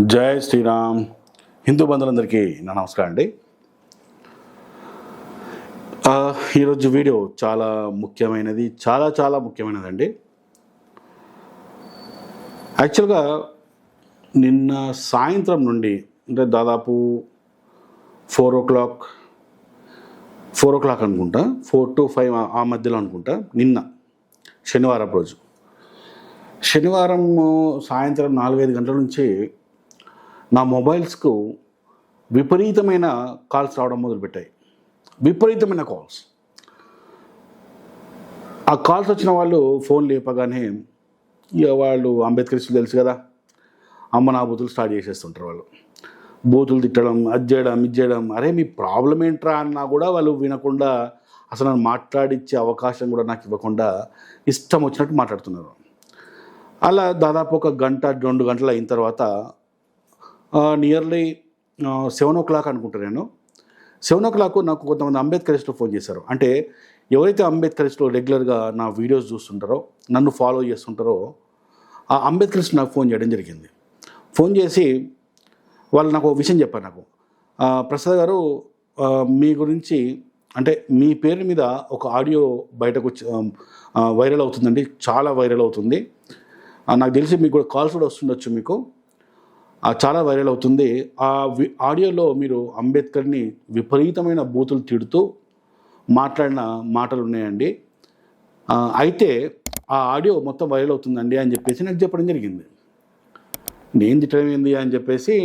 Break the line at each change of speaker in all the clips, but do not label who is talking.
జై శ్రీరామ్. హిందూ బంధువులందరికీ నా నమస్కారం అండి. ఈరోజు వీడియో చాలా ముఖ్యమైనది, చాలా ముఖ్యమైనదండి. యాక్చువల్గా నిన్న సాయంత్రం నుండి అంటే దాదాపు 4 o'clock అనుకుంటా, 4 to 5 ఆ మధ్యలో అనుకుంటా. నిన్న శనివారం రోజు, శనివారం సాయంత్రం 4-5 గంటల నుంచి నా మొబైల్స్కు విపరీతమైన కాల్స్ రావడం మొదలుపెట్టాయి. విపరీతమైన కాల్స్. ఆ కాల్స్ వచ్చిన వాళ్ళు ఫోన్ లేపగానే ఇక వాళ్ళు అంబేద్కరిస్టులు తెలుసు కదా, అమ్మ నా బూతులు స్టార్ట్ చేసేస్తుంటారు. వాళ్ళు బూతులు తిట్టడం, అది చేయడం, ఇది చేయడం. అరే మీ ప్రాబ్లం ఏంట్రా అన్నా కూడా వాళ్ళు వినకుండా, అసలు నన్ను మాట్లాడించే అవకాశం కూడా నాకు ఇవ్వకుండా ఇష్టం వచ్చినట్టు మాట్లాడుతున్నారు. అలా దాదాపు 1 గంట 2 గంటలు అయిన తర్వాత నియర్లీ 7 o'clock అనుకుంటా, నేను 7 o'clock నాకు కొంతమంది అంబేద్కరిస్టులు ఫోన్ చేశారు. అంటే ఎవరైతే అంబేద్కరిస్టులు రెగ్యులర్గా నా వీడియోస్ చూస్తుంటారో, నన్ను ఫాలో చేస్తుంటారో, ఆ అంబేద్కరిస్ట్ నాకు ఫోన్ చేయడం జరిగింది. ఫోన్ చేసి వాళ్ళు నాకు ఒక విషయం చెప్పారు. నాకు ప్రసాద్ గారు, మీ గురించి అంటే మీ పేరు మీద ఒక ఆడియో బయటకు వచ్చి వైరల్ అవుతుందండి, చాలా వైరల్ అవుతుంది. నాకు తెలిసి మీకు కూడా కాల్స్ కూడా వస్తుండొచ్చు, మీకు చాలా వైరల్ అవుతుంది. ఆ ఆడియోలో మీరు అంబేద్కర్ని విపరీతమైన బూతులు తిడుతూ మాట్లాడిన మాటలు ఉన్నాయండి. అయితే ఆ ఆడియో మొత్తం వైరల్ అవుతుందండి అని చెప్పేసి నాకు చెప్పడం జరిగింది. నేను తిట్టడం ఏంది అని చెప్పేసి,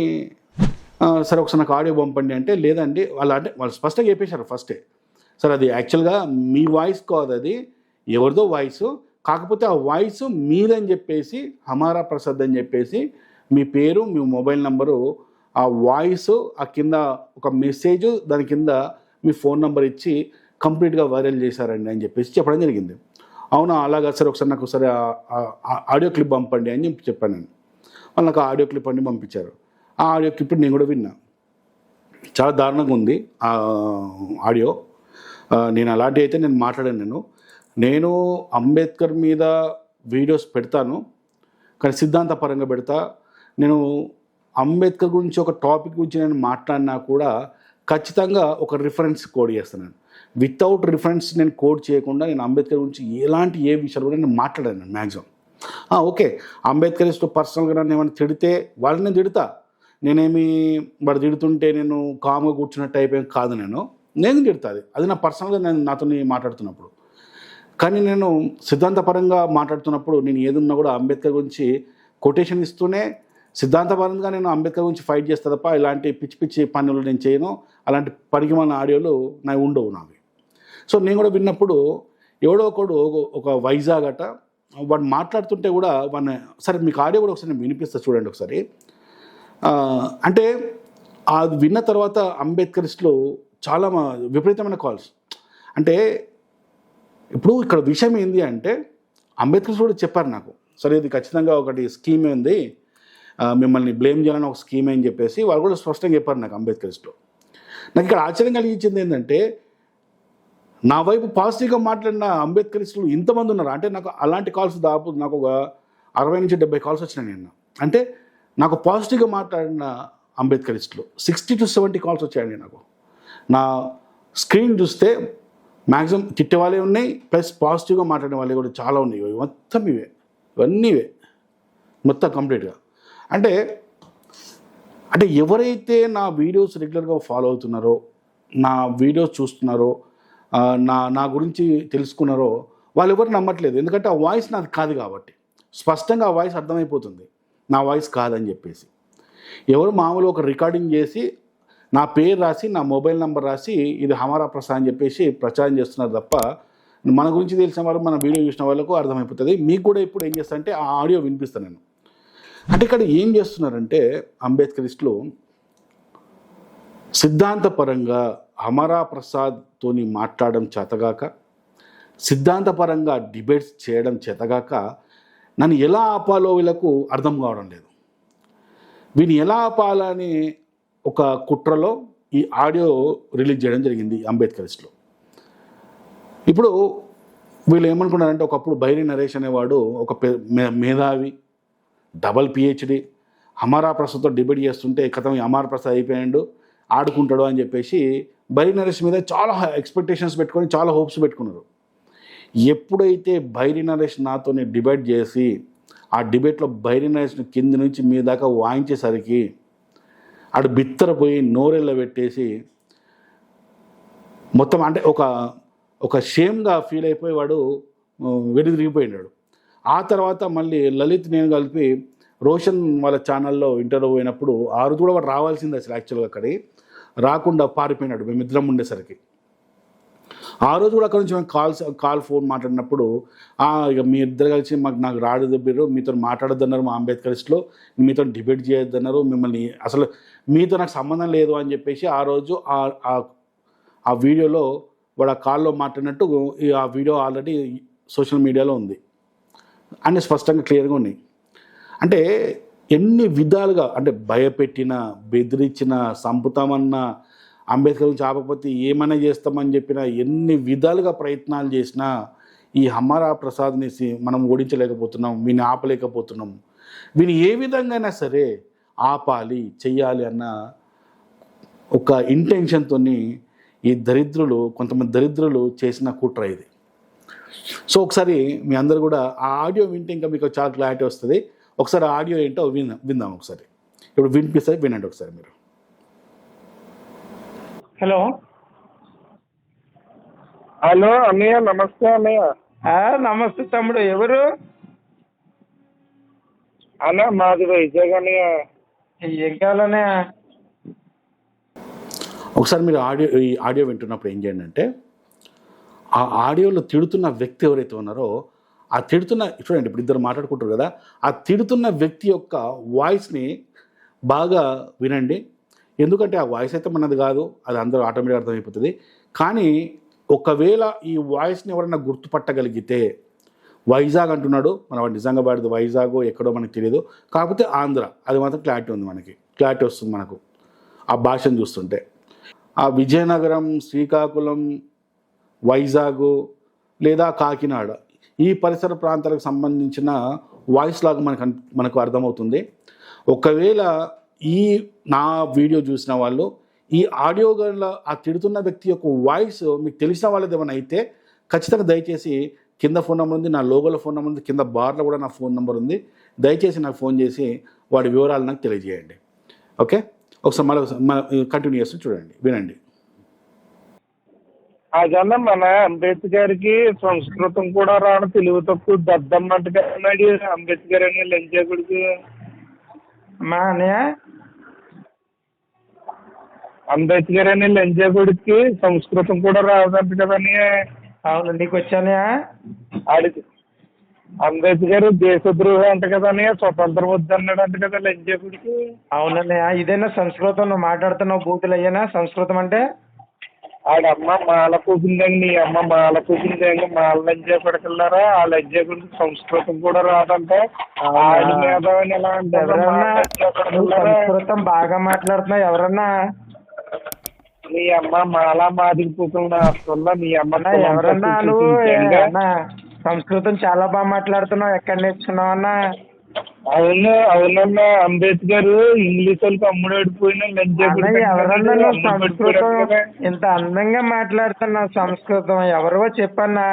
సరే ఒకసారి నాకు ఆడియో పంపండి అంటే, లేదండి వాళ్ళు స్పష్టంగా చెప్పేశారు ఫస్టే. సరే అది యాక్చువల్గా మీ వాయిస్ కాదు, అది ఎవరిదో వాయిస్, కాకపోతే ఆ వాయిస్ మీదని చెప్పేసి, హమారా ప్రసాద్ అని చెప్పేసి మీ పేరు, మీ మొబైల్ నెంబరు, ఆ వాయిస్, ఆ కింద ఒక మెసేజ్, దాని కింద మీ ఫోన్ నెంబర్ ఇచ్చి కంప్లీట్గా వైరల్ చేశారండి అని చెప్పేసి చెప్పడం జరిగింది. అవునా, అలాగా, సరే ఒకసారి నాకు సరే ఆడియో క్లిప్ పంపండి అని చెప్పాను నేను. వాళ్ళు నాకు ఆడియో క్లిప్ అన్ని పంపించారు. ఆ ఆడియో క్లిప్ నేను కూడా విన్నా. చాలా దారుణంగా ఉంది ఆ ఆడియో. నేను అలాంటివి అయితే నేను మాట్లాడాను. నేను అంబేద్కర్ మీద వీడియోస్ పెడతాను, కానీ సిద్ధాంతపరంగా పెడతా. నేను అంబేద్కర్ గురించి ఒక టాపిక్ గురించి నేను మాట్లాడినా కూడా ఖచ్చితంగా ఒక రిఫరెన్స్ కోడ్ చేస్తాను. వితౌట్ రిఫరెన్స్ నేను కోడ్ చేయకుండా నేను అంబేద్కర్ గురించి ఏ విషయాలు కూడా నేను మాట్లాడాను మ్యాక్సిమం. ఓకే, అంబేద్కరిస్ట్ పర్సనల్గా నన్ను ఏమైనా తిడితే వాళ్ళని నేను తిడతా. నేనేమి వాడు తిడుతుంటే నేను కామ్గా కూర్చున్న టైప్ ఏం కాదు. నేను తిడతా, అది నా పర్సనల్గా నేను నాతో మాట్లాడుతున్నప్పుడు. కానీ నేను సిద్ధాంతపరంగా మాట్లాడుతున్నప్పుడు నేను ఏదున్నా కూడా అంబేద్కర్ గురించి కొటేషన్ ఇస్తూనే సిద్ధాంతపరంగా నేను అంబేద్కర్ గురించి ఫైట్ చేస్తా తప్ప ఇలాంటి పిచ్చి పనులు నేను చేయను. అలాంటి పనికిమాలిన ఆడియోలు నాకు ఉండవు నావి. సో నేను కూడా విన్నప్పుడు ఎవడో ఒకడు ఒక వైజాగ్ అట, వాడు మాట్లాడుతుంటే కూడా వాడిని, సరే మీకు ఆడియో కూడా ఒకసారి నేను వినిపిస్తా చూడండి ఒకసారి. అంటే అది విన్న తర్వాత అంబేద్కరిస్టులు చాలా విపరీతమైన కాల్స్. అంటే ఇప్పుడు ఇక్కడ విషయం ఏంది అంటే, అంబేద్కర్ కూడా చెప్పారు నాకు, సరే ఇది ఖచ్చితంగా ఒకటి స్కీమ్ ఉంది, మిమ్మల్ని బ్లేమ్ చేయాలని ఒక స్కీమ్ అని చెప్పేసి వాళ్ళు కూడా స్పష్టంగా చెప్పారు నాకు అంబేద్కరిస్టులు. నాకు ఇక్కడ ఆశ్చర్యం కలిగించింది ఏంటంటే, నా వైపు పాజిటివ్గా మాట్లాడిన అంబేద్కరిస్టులు ఇంతమంది ఉన్నారు. అంటే నాకు అలాంటి కాల్స్ దాదాపు నాకు ఒక 60 నుంచి 70 కాల్స్ వచ్చినాయి నిన్న. అంటే నాకు పాజిటివ్గా మాట్లాడిన అంబేద్కరిస్టులు 60 to 70 కాల్స్ వచ్చాయండి నాకు. నా స్క్రీన్ చూస్తే మ్యాక్సిమం తిట్టే వాళ్ళే ఉన్నాయి, ప్లస్ పాజిటివ్గా మాట్లాడే వాళ్ళే కూడా చాలా ఉన్నాయి. మొత్తం ఇవన్నీ మొత్తం కంప్లీట్గా. అంటే ఎవరైతే నా వీడియోస్ రెగ్యులర్గా ఫాలో అవుతున్నారో, నా వీడియోస్ చూస్తున్నారో, నా గురించి తెలుసుకున్నారో, వాళ్ళు ఎవరు నమ్మట్లేదు. ఎందుకంటే ఆ వాయిస్ నాది కాదు కాబట్టి. స్పష్టంగా ఆ వాయిస్ అర్థమైపోతుంది నా వాయిస్ కాదని చెప్పేసి. ఎవరు మామూలు ఒక రికార్డింగ్ చేసి నా పేరు రాసి, నా మొబైల్ నెంబర్ రాసి, ఇది హమారా ప్రసాద్ అని చెప్పేసి ప్రచారం చేస్తున్నారు తప్ప, మన గురించి తెలిసిన వాళ్ళు, మన వీడియో చూసిన వాళ్ళకు అర్థమైపోతుంది. మీకు కూడా ఇప్పుడు ఏం చేస్తానంటే ఆ ఆడియో వినిపిస్తాను నేను. అంటే ఇక్కడ ఏం చేస్తున్నారంటే అంబేద్కరిస్టులు సిద్ధాంతపరంగా హమారా ప్రసాద్తోని మాట్లాడడం చేతగాక, సిద్ధాంతపరంగా డిబేట్స్ చేయడం చేతగాక, నన్ను ఎలా ఆపాలో వీళ్ళకు అర్థం కావడం లేదు. వీని ఎలా ఆపాలని ఒక కుట్రలో ఈ ఆడియో రిలీజ్ చేయడం జరిగింది అంబేద్కరిస్టులు. ఇప్పుడు వీళ్ళు ఏమనుకున్నారంటే, ఒకప్పుడు బైరి నరేష్ అనేవాడు ఒక మేధావి, డబల్ PhD, అమరా ప్రసాద్తో డిబేట్ చేస్తుంటే కథం అమరా ప్రసాద్ అయిపోయాడు, ఆడుకుంటాడు అని చెప్పేసి బైరి నరేష్ మీద చాలా ఎక్స్పెక్టేషన్స్ పెట్టుకొని చాలా హోప్స్ పెట్టుకున్నారు. ఎప్పుడైతే బైరి నరేష్ నాతోని డిబేట్ చేసి ఆ డిబేట్లో బైరి నరేష్ని కింది నుంచి మీ దాకా వాయించేసరికి ఆడు బిత్తరపోయి నోరెళ్ళ పెట్టేసి మొత్తం అంటే ఒక షేమ్గా ఫీల్ అయిపోయి వాడు వెనుదిరిగిపోయినాడు. ఆ తర్వాత మళ్ళీ లలిత్ నేను కలిపి రోషన్ వాళ్ళ ఛానల్లో ఇంటర్వ్యూ అయినప్పుడు ఆ రోజు కూడా వాడు రావాల్సింది అసలు యాక్చువల్గా అక్కడికి రాకుండా పారిపోయినాడు మేమిద్దరం ఉండేసరికి. ఆ రోజు కూడా అక్కడ నుంచి మేము ఫోన్ మాట్లాడినప్పుడు ఇక మీ ఇద్దరు కలిసి నాకు రాడు మీరు మీతో మాట్లాడొద్దన్నారు, మా అంబేద్కరిస్ట్లో మీతో డిబేట్ చేయొద్దన్నారు, మిమ్మల్ని అసలు మీతో నాకు సంబంధం లేదు అని చెప్పేసి ఆ రోజు ఆ వీడియోలో వాడు ఆ కాల్లో మాట్లాడినట్టు ఆ వీడియో ఆల్రెడీ సోషల్ మీడియాలో ఉంది అన్నీ స్పష్టంగా క్లియర్గా ఉన్నాయి. అంటే ఎన్ని విధాలుగా అంటే భయపెట్టిన, బెదిరించిన, సంపుతామన్నా, అంబేద్కర్ గురించి ఆపకపోతే ఏమైనా చేస్తామని చెప్పినా, ఎన్ని విధాలుగా ప్రయత్నాలు చేసినా ఈ అమరా ప్రసాద్ని మనం ఓడించలేకపోతున్నాం, వీని ఆపలేకపోతున్నాం. వీని ఏ విధంగా అయినా సరే ఆపాలి, చెయ్యాలి అన్న ఒక ఇంటెన్షన్తో ఈ కొంతమంది దరిద్రులు చేసిన కుట్ర ఇది. సో ఒకసారి మీ అందరు కూడా ఆ ఆడియో వింటే ఇంకా మీకు చాలా క్లారిటీ వస్తుంది. ఒకసారి ఆడియో ఏంటో విందాం ఒకసారి. ఇప్పుడు వినిపిస్తుంది, వినండి ఒకసారి మీరు.
హలో
హలో అన్నయ్య, నమస్తే అన్నయ్య.
నమస్తే తమ్ముడు, ఎవరు
అన్న? మాది వైజాగ్ అన్నయ్య.
ఏం కావాలనే?
ఒకసారి మీరు ఈ ఆడియో వింటున్నప్పుడు ఏం చేయండి అంటే ఆ ఆడియోలో తిడుతున్న వ్యక్తి ఎవరైతే ఉన్నారో ఆ చూడండి, ఇప్పుడు ఇద్దరు మాట్లాడుకుంటారు కదా, ఆ తిడుతున్న వ్యక్తి యొక్క వాయిస్ని బాగా వినండి. ఎందుకంటే ఆ వాయిస్ అయితే మనది కాదు, అది అందరూ ఆటోమేటిక్గా అర్థమైపోతుంది. కానీ ఒకవేళ ఈ వాయిస్ని ఎవరైనా గుర్తుపట్టగలిగితే, వైజాగ్ అంటున్నాడు, మన వాడు నిజంగా వాడిది వైజాగ్ ఎక్కడో మనకు తెలియదు, కాకపోతే ఆంధ్ర, అది మాత్రం క్లారిటీ ఉంది, క్లారిటీ వస్తుంది మనకు ఆ భాషను చూస్తుంటే. ఆ విజయనగరం, శ్రీకాకుళం, వైజాగ్ లేదా కాకినాడ ఈ పరిసర ప్రాంతాలకు సంబంధించిన వాయిస్ లాగా మనకు అర్థమవుతుంది. ఒకవేళ నా వీడియో చూసిన వాళ్ళు ఈ ఆడియో గల ఆ తిడుతున్న వ్యక్తి యొక్క వాయిస్ మీకు తెలిసిన వాళ్ళది ఏమైనా అయితే ఖచ్చితంగా దయచేసి కింద ఫోన్ నెంబర్ ఉంది, నా లోగోలో ఫోన్ నెంబర్ ఉంది, కింద బార్లో కూడా నా ఫోన్ నెంబర్ ఉంది, దయచేసి నాకు ఫోన్ చేసి వాడి వివరాలు నాకు తెలియజేయండి. ఓకే, ఒకసారి మళ్ళీ కంటిన్యూ చేస్తూ చూడండి, వినండి.
అదన్న మన అంబేద్కర్కి సంస్కృతం కూడా రాను, తెలుగు తక్కువ దద్దమ్మంట అన్నాడు అంబేద్కర్ అని లంచాకుడికి.
మా అన్నయ్య
అంబేద్కర్ అని లంచాకుడికి సంస్కృతం కూడా రాదంట కదన్నయ్య.
అవును, నీకు వచ్చానయా?
ఆడికి అంబేద్కర్ దేశద్రోహి అంట కదన్నయ్య, స్వతంత్రం వద్దన్నాడు అంట కదా లంచాకుడికి.
అవునన్నయ్య, ఇదేనా సంస్కృతం? నువ్వు మాట్లాడుతున్నావు బూతులు అయ్యానా సంస్కృతం అంటే?
ఆడమ్మ మాల పూసిందండి, నీ అమ్మ మాల పూసిందండి, మాల లంచా కొడకల్లారా, ఆ లంచా కొడుకు సంస్కృతం కూడా రాదంట. ఆడి మీద ఎలా అంటారు?
సంస్కృతం బాగా మాట్లాడుతున్నావు. ఎవరన్నా
నీ అమ్మ మాల మాదిరి పూకులు వస్తుందా? నీ అమ్మ
ఎవరన్నా? నువ్వు సంస్కృతం చాలా బాగా మాట్లాడుతున్నావు, ఎక్కడ నేర్చుకున్నావు అన్నా?
అవునన్నా, అంబేద్కర్ ఇంగ్లీష్ వాళ్ళకి అమ్ముడు అడిపోయిన
ఎవరన్నా సంస్కృతం ఇంత అందంగా మాట్లాడుతున్నావు? సంస్కృతం ఎవరో చెప్పన్నా?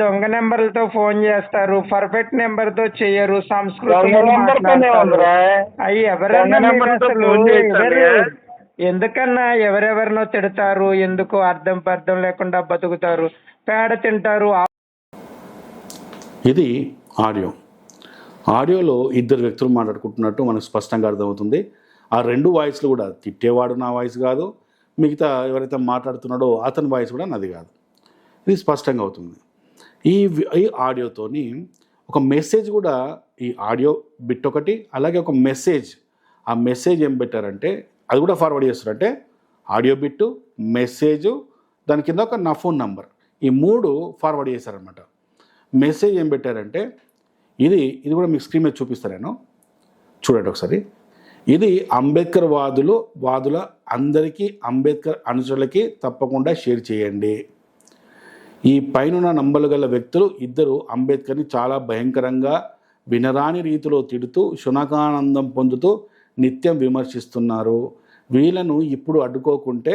దొంగ నెంబర్లతో ఫోన్ చేస్తారు, పర్ఫెక్ట్ నెంబర్ తో చెయ్యరు, సంస్కృతం అవి ఎవరన్నా? ఎందుకన్నా ఎవరెవరినో తిడతారు, ఎందుకు అర్థం లేకుండా బతుకుతారు, పేడ తింటారు.
ఇది ఆడియోలో ఇద్దరు వ్యక్తులు మాట్లాడుకుంటున్నట్టు మనకు స్పష్టంగా అర్థమవుతుంది. ఆ రెండు వాయిస్లు కూడా తిట్టేవాడు నా వాయిస్ కాదు, మిగతా ఎవరైతే మాట్లాడుతున్నాడో అతని వాయిస్ కూడా నాది కాదు, ఇది స్పష్టంగా అవుతుంది. ఈ ఆడియోతోని ఒక మెసేజ్ కూడా, ఈ ఆడియో బిట్ ఒకటి, అలాగే ఒక మెసేజ్, ఆ మెసేజ్ ఏం పెట్టారంటే అది కూడా ఫార్వర్డ్ చేస్తారంటే ఆడియో బిట్టు, మెసేజు, దాని కింద ఒక నా ఫోన్ నంబర్, ఈ మూడు ఫార్వర్డ్ చేశారనమాట. మెసేజ్ ఏం పెట్టారంటే ఇది కూడా మీకు స్క్రీన్ మీద చూపిస్తాను నేను, చూడండి ఒకసారి. ఇది అంబేద్కర్ వాదుల అందరికీ, అంబేద్కర్ అనుచరులకి తప్పకుండా షేర్ చేయండి. ఈ పైనున్న నంబర్లు గల వ్యక్తులు ఇద్దరు అంబేద్కర్ని చాలా భయంకరంగా వినరాని రీతిలో తిడుతూ శునకానందం పొందుతూ నిత్యం విమర్శిస్తున్నారు. వీళ్ళను ఇప్పుడు అడ్డుకోకుంటే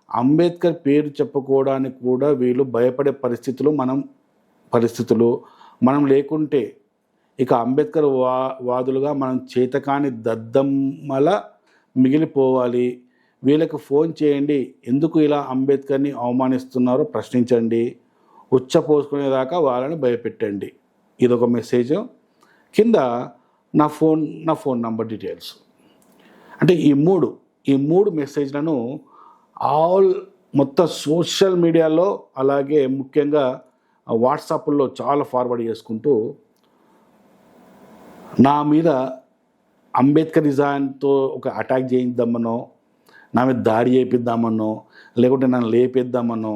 అంబేద్కర్ పేరు చెప్పుకోవడానికి కూడా వీళ్ళు భయపడే పరిస్థితులు మనం లేకుంటే ఇక అంబేద్కర్ వాదులుగా మనం చేతకాని దద్దమ్మల మిగిలిపోవాలి. వీళ్ళకి ఫోన్ చేయండి, ఎందుకు ఇలా అంబేద్కర్ని అవమానిస్తున్నారో ప్రశ్నించండి, ఉచ్చపోసుకునేదాకా వాళ్ళని భయపెట్టండి. ఇదొక మెసేజ్. కింద నా ఫోన్ నంబర్ డీటెయిల్స్. అంటే ఈ మూడు మెసేజ్లను మొత్తం సోషల్ మీడియాలో అలాగే ముఖ్యంగా వాట్సాప్లో చాలా ఫార్వర్డ్ చేసుకుంటూ నా మీద అంబేద్కరిజంతో ఒక అటాక్ చేయిద్దామనో, నా మీద దాడి చేయిద్దామనో, లేకుంటే నన్ను లేపేద్దామనో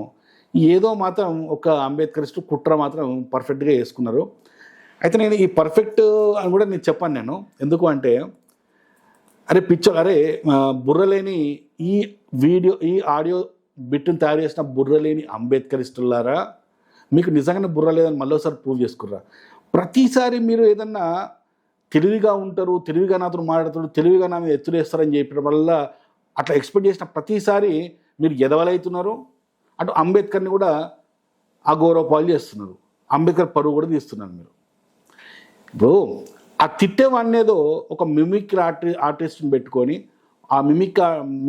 ఏదో మాత్రం ఒక అంబేద్కరిస్టు కుట్ర మాత్రం పర్ఫెక్ట్గా వేసుకున్నారు. అయితే నేను ఈ పర్ఫెక్ట్ అని కూడా నేను చెప్పాను. నేను ఎందుకు అంటే, బుర్రలేని ఈ ఆడియో బిట్టును తయారు చేసిన బుర్రలేని అంబేద్కరిస్టులారా, మీకు నిజంగానే బుర్ర లేదని మళ్ళీసారి ప్రూవ్ చేసుకుర్రా. ప్రతిసారి మీరు ఏదన్నా తెలివిగా ఉంటారు, తెలివిగా నాతో మాట్లాడతారు, తెలివిగా నా మీద ఎత్తులేస్తారని చెప్పడం వల్ల అట్లా ఎక్స్పెక్ట్ చేసిన ప్రతిసారి మీరు ఎదవలవుతున్నారు. అటు అంబేద్కర్ని కూడా అగౌరవపాలు చేస్తున్నారు, అంబేద్కర్ పరువు కూడా తీస్తున్నారు మీరు. ఇప్పుడు ఆ తిట్టేవాడినేదో ఒక మిమిక్రీ ఆర్టిస్ట్ని పెట్టుకొని ఆ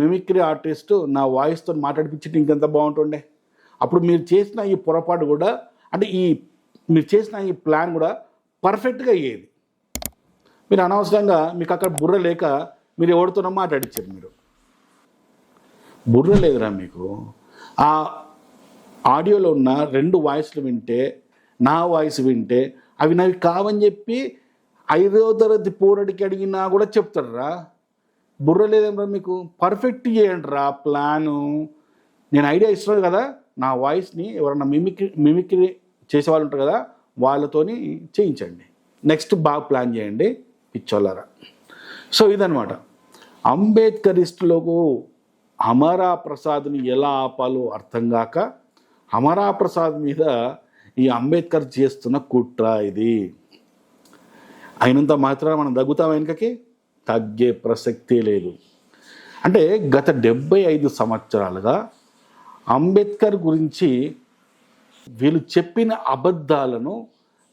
మిమిక్రీ ఆర్టిస్ట్ నా వాయిస్తో మాట్లాడిపించి ఇంకెంత బాగుంటుండే. అప్పుడు మీరు చేసిన ఈ పొరపాటు కూడా, అంటే మీరు చేసిన ఈ ప్లాన్ కూడా పర్ఫెక్ట్గా అయ్యేది. మీరు అనవసరంగా మీకు అక్కడ బుర్ర లేక మీరు ఎవరితోనో మాట్లాడించారు. మీరు బుర్ర లేదురా మీకు. ఆ ఆడియోలో ఉన్న 2 వాయిస్లు వింటే, నా వాయిస్ వింటే అవి నావి కావని చెప్పి 5వ తరగతి పోరడికి అడిగినా కూడా చెప్తారా. బుర్ర లేదేమరా మీకు. పర్ఫెక్ట్ చేయండి రా ప్లాను. నేను ఐడియా ఇస్తున్నాను కదా, నా వాయిస్ని ఎవరన్నా మిమిక్రీ చేసేవాళ్ళు ఉంటారు కదా, వాళ్ళతోని చేయించండి. నెక్స్ట్ బాగా ప్లాన్ చేయండి పిచ్చోళ్ళరా. సో ఇదనమాట. అంబేద్కరిస్టులకు అమరా ప్రసాద్ని ఎలా ఆపాలో అర్థం కాక అమరా ప్రసాద్ మీద ఈ అంబేద్కర్ చేస్తున్న కుట్ర ఇది. అయినంత మాత్రాన మనం తగ్గుతాం, వెనుకకి తగ్గే ప్రసక్తే లేదు. అంటే గత 75 సంవత్సరాలుగా అంబేద్కర్ గురించి వీళ్ళు చెప్పిన అబద్ధాలను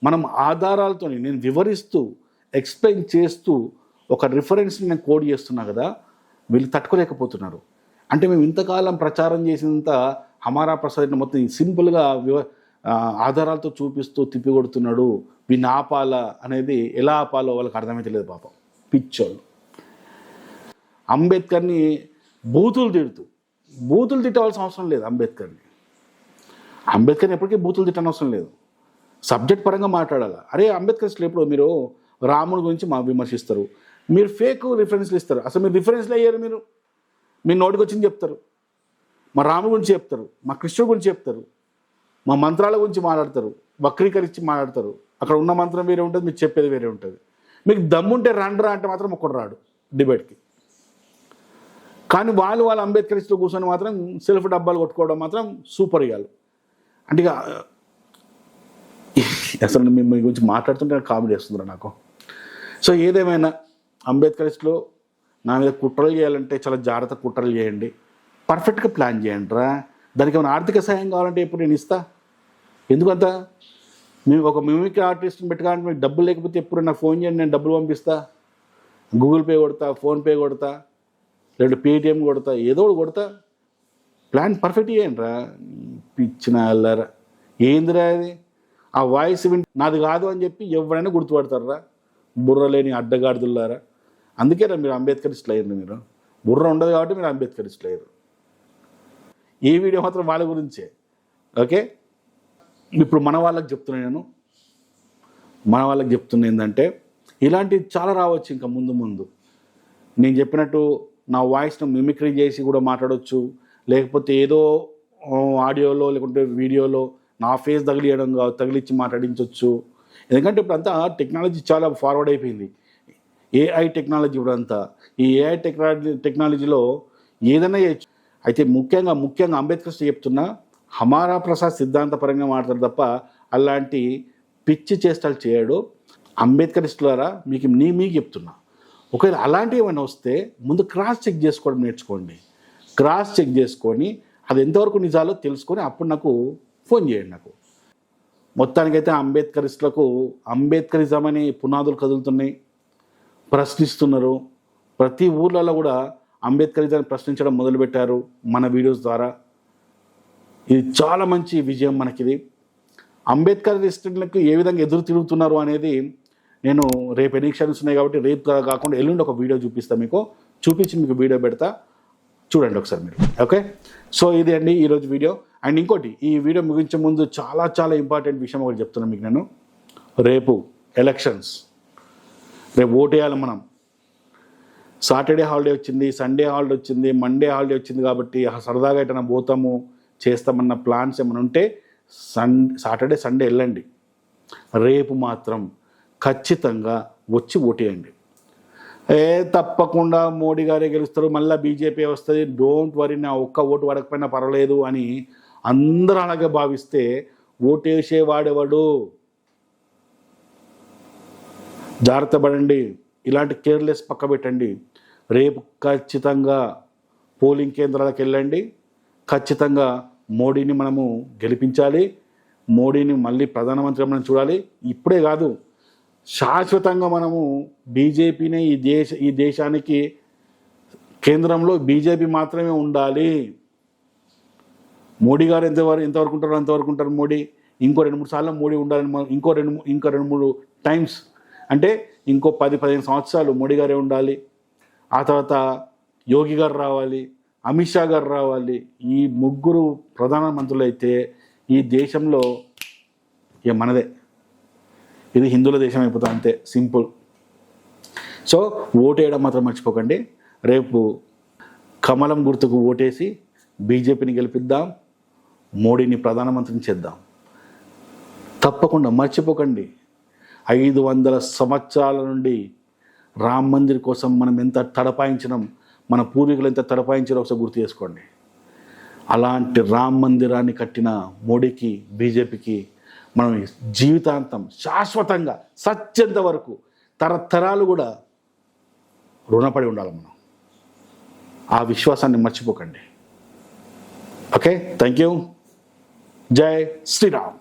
మనం ఆధారాలతో నేను వివరిస్తూ ఎక్స్ప్లెయిన్ చేస్తూ ఒక రిఫరెన్స్ని నేను కోడ్ చేస్తున్నా కదా, వీళ్ళు తట్టుకోలేకపోతున్నారు. అంటే మేము ఇంతకాలం ప్రచారం చేసినంత హమారా ప్రసాద్ని మొత్తం సింపుల్గా ఆధారాలతో చూపిస్తూ తిప్పికొడుతున్నాడు. వీడిని ఆపాలా అనేది ఎలా ఆపాలో వాళ్ళకి అర్థమైతే లేదు పాపం, పిచ్చోళ్ళు. అంబేద్కర్ని బూతులు తిట్టవలసిన అవసరం లేదు. అంబేద్కర్ని ఎప్పటికీ బూతులు తిట్టని అవసరం లేదు. సబ్జెక్ట్ పరంగా మాట్లాడాలి. అంబేద్కర్ ఎప్పుడు మీరు రాముడి గురించి విమర్శిస్తారు, మీరు ఫేక్ రిఫరెన్స్లు ఇస్తారు. అసలు మీరు రిఫరెన్స్లు అయ్యారు, మీ నోటికి వచ్చింది చెప్తారు. మా రాముడి గురించి చెప్తారు, మా కృష్ణుడి గురించి చెప్తారు, మా మంత్రాల గురించి మాట్లాడతారు, వక్రీకరించి మాట్లాడతారు. అక్కడ ఉన్న మంత్రం వేరే ఉంటుంది, మీరు చెప్పేది వేరే ఉంటుంది. మీకు దమ్ముంటే రండ్రా అంటే మాత్రం ఒక్కడు రాడు డిబేట్కి. కానీ వాళ్ళు అంబేద్కరిస్టులు కూర్చొని మాత్రం సెల్ఫ్ డబ్బాలు కొట్టుకోవడం మాత్రం సూపర్ ఇవ్వాలి. అంటే ఇక అసలు మీ గురించి మాట్లాడుతుంటే కామెడీ చేస్తుందిరా నాకు. సో ఏదేమైనా అంబేద్కరిస్టులు నా మీద కుట్రలు చేయాలంటే చాలా జాగ్రత్త కుట్రలు చేయండి, పర్ఫెక్ట్గా ప్లాన్ చేయండి రా. దానికి ఏమైనా ఆర్థిక సహాయం కావాలంటే ఇప్పుడు నేను ఇస్తా. ఎందుకంత మేము ఒక మిమిక్రీ ఆర్టిస్ట్ని పెట్టుకోవాలంటే మీకు డబ్బులు లేకపోతే ఎప్పుడు నాకు ఫోన్ చేయండి, నేను డబ్బులు పంపిస్తా. గూగుల్ పే కొడతా, ఫోన్పే కొడతా, లేదంటే పేటిఎం కొడతా, ఏదో ఒకటి కొడతా. ప్లాన్ పర్ఫెక్ట్ చేయండి రా. పిచ్చిన వెళ్ళారా ఏందిరా అది. ఆ వాయిస్ నాది కాదు అని చెప్పి ఎవరైనా గుర్తుపడతారా, బుర్ర లేని అడ్డగాడుదులారా. అందుకే మీరు అంబేద్కరిస్టులు అయ్యారు. మీరు బుర్ర ఉండదు కాబట్టి మీరు అంబేద్కరిస్టులు అయ్యారు. ఈ వీడియో మాత్రం వాళ్ళ గురించే. ఓకే, ఇప్పుడు మన వాళ్ళకి చెప్తున్నా ఏంటంటే, ఇలాంటివి చాలా రావచ్చు ఇంకా ముందు. నేను చెప్పినట్టు నా వాయిస్ను మిమిక్రీ చేసి కూడా మాట్లాడవచ్చు, లేకపోతే ఏదో ఆడియోలో లేకుంటే వీడియోలో నా ఫేస్ తగిలిచ్చి మాట్లాడించవచ్చు. ఎందుకంటే ఇప్పుడు అంతా టెక్నాలజీ చాలా ఫార్వర్డ్ అయిపోయింది. ఏఐ టెక్నాలజీ ఇప్పుడంతా. ఈ ఏఐ టెక్నాలజీలో ఏదైనా చేయొచ్చు. అయితే ముఖ్యంగా అంబేద్కర్ చెప్తున్నా, హమారా ప్రసాద్ సిద్ధాంతపరంగా మాట్లాడతారు తప్ప అలాంటి పిచ్చి చేష్టలు చేయడు. అంబేద్కరిస్టులారా మీకు చెప్తున్నా, ఒకవేళ అలాంటివి ఏమైనా వస్తే ముందు క్రాస్ చెక్ చేసుకోవడం నేర్చుకోండి. క్రాస్ చెక్ చేసుకొని అది ఎంతవరకు నిజాలో తెలుసుకొని అప్పుడు నాకు ఫోన్ చేయండి. నాకు మొత్తానికైతే అంబేద్కరిస్టులకు అంబేద్కరిజం అని పునాదులు కదులుతున్నాయి, ప్రశ్నిస్తున్నారు. ప్రతి ఊర్లలో కూడా అంబేద్కరిజాన్ని ప్రశ్నించడం మొదలుపెట్టారు మన వీడియోస్ ద్వారా. ఇది చాలా మంచి విజయం మనకిది. అంబేద్కరిస్టులకు ఏ విధంగా ఎదురు తిరుగుతున్నారు అనేది నేను రేపు ఎలక్షన్స్ ఉన్నాయి కాబట్టి రేపు కాకుండా ఎల్లుండి ఒక వీడియో చూపిస్తాను మీకు. చూపించి మీకు వీడియో పెడతా, చూడండి ఒకసారి మీరు. ఓకే, సో ఇది అండి ఈరోజు వీడియో. అండ్ ఇంకోటి, ఈ వీడియో ముగించే ముందు చాలా ఇంపార్టెంట్ విషయం ఒకటి చెప్తున్నాను మీకు నేను. రేపు ఎలక్షన్స్, రేపు ఓటేయాలి మనం. సాటర్డే హాలిడే వచ్చింది, సండే హాలిడే వచ్చింది, మండే హాలిడే వచ్చింది కాబట్టి సరదాగా ఎటైనా పోతాము చేస్తామన్న ప్లాన్స్ ఏమైనా ఉంటే సాటర్డే సండే వెళ్ళండి. రేపు మాత్రం ఖచ్చితంగా వచ్చి ఓటేయండి. తప్పకుండా మోడీ గారే గెలుస్తారు, మళ్ళీ బీజేపీ వస్తుంది, డోంట్ వరీ, నా ఒక్క ఓటు పడకపోయినా పర్వాలేదు అని అందరూ అలాగే భావిస్తే ఓటేసేవాడెవడు? జాగ్రత్త పడండి. ఇలాంటి కేర్లెస్ పక్క పెట్టండి. రేపు ఖచ్చితంగా పోలింగ్ కేంద్రాలకు వెళ్ళండి. ఖచ్చితంగా మోడీని మనము గెలిపించాలి. మోడీని మళ్ళీ ప్రధానమంత్రి మనం చూడాలి. ఇప్పుడే కాదు, శాశ్వతంగా మనము బీజేపీనే ఈ దేశానికి కేంద్రంలో బీజేపీ మాత్రమే ఉండాలి. మోడీ గారు ఎంతవరకు ఉంటారో అంతవరకు ఉంటారు మోడీ. ఇంకో 2-3 సార్లు మోడీ ఉండాలని, ఇంకో 2-3 టైమ్స్ అంటే ఇంకో 10-15 సంవత్సరాలు మోడీ గారే ఉండాలి. ఆ తర్వాత యోగి గారు రావాలి, అమిత్ షా గారు రావాలి. ఈ 3 ప్రధానమంత్రులు అయితే ఈ దేశంలో మనదే, ఇది హిందువుల దేశం అయిపోతుంది, అంతే సింపుల్. సో ఓటేయడం మాత్రం మర్చిపోకండి. రేపు కమలం గుర్తుకు ఓటేసి బీజేపీని గెలిపిద్దాం, మోడీని ప్రధానమంత్రిని చేద్దాం. తప్పకుండా మర్చిపోకండి. 500 సంవత్సరాల నుండి రామ్ మందిర్ కోసం మనం ఎంత తడపాయించినాం, మన పూర్వీకులు ఎంత తడపాయించారో ఒకసారి గుర్తు చేసుకోండి. అలాంటి రామ్ మందిరాన్ని కట్టిన మోడీకి, బీజేపీకి మనం జీవితాంతం శాశ్వతంగా సత్యంత వరకు తరతరాలు కూడా రుణపడి ఉండాలి మనం. ఆ విశ్వాసాన్ని మర్చిపోకండి. Okay, thank you. జై శ్రీరామ్.